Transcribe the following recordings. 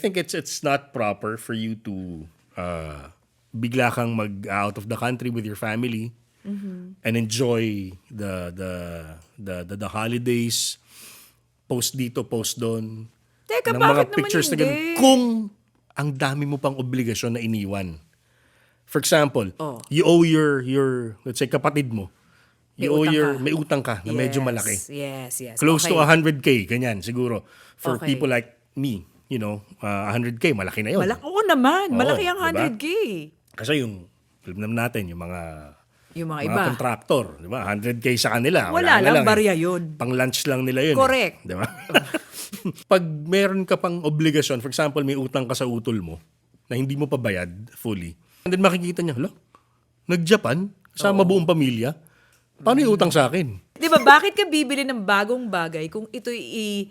think it's not proper for you to bigla kang mag-out of the country with your family and enjoy the holidays, post dito, post doon, Teka, ng mga bakit naman pictures na hindi? ganun, kung ang dami mo pang obligasyon na iniwan. For example, Oh. you owe your let's say kapatid mo. May You owe utang ka. may utang ka na medyo malaki. Yes. Close Okay. to 100K, ganyan siguro. For Okay. people like me, 100K, malaki na yun. Oo naman. Oo, Malaki ang diba? 100K. Kasi alam naman natin, yung mga Iba. contractor, di ba? 100K sa kanila. Wala na lang, barya yun. Pang lunch lang nila yun. Correct. Di ba? Pag meron ka pang obligasyon, for example, may utang ka sa utol mo na hindi mo pa bayad fully, and then makikita niya, nag-Japan, kasama buong pamilya, paano yung utang sa akin? Di ba, bakit ka bibili ng bagong bagay kung ito'y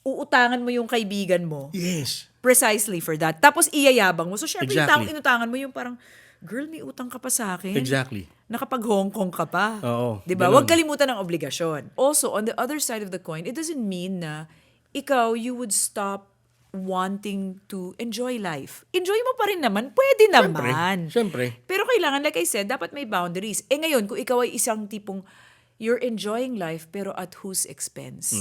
uutangan mo yung kaibigan mo? Yes. Precisely for that. Tapos iyayabang mo. So, syempre, Exactly. inutangan mo yung parang, girl, may utang ka pa sa akin. Exactly. Nakapag Hong Kong ka pa. Oo, Diba? ganun. Huwag kalimutan ng obligasyon. Also, on the other side of the coin, it doesn't mean na you would stop wanting to enjoy life. Enjoy mo pa rin naman. Pwede naman. Siyempre. Pero kailangan, like I said, dapat may boundaries. Ngayon, kung ikaw ay isang tipong you're enjoying life pero at whose expense?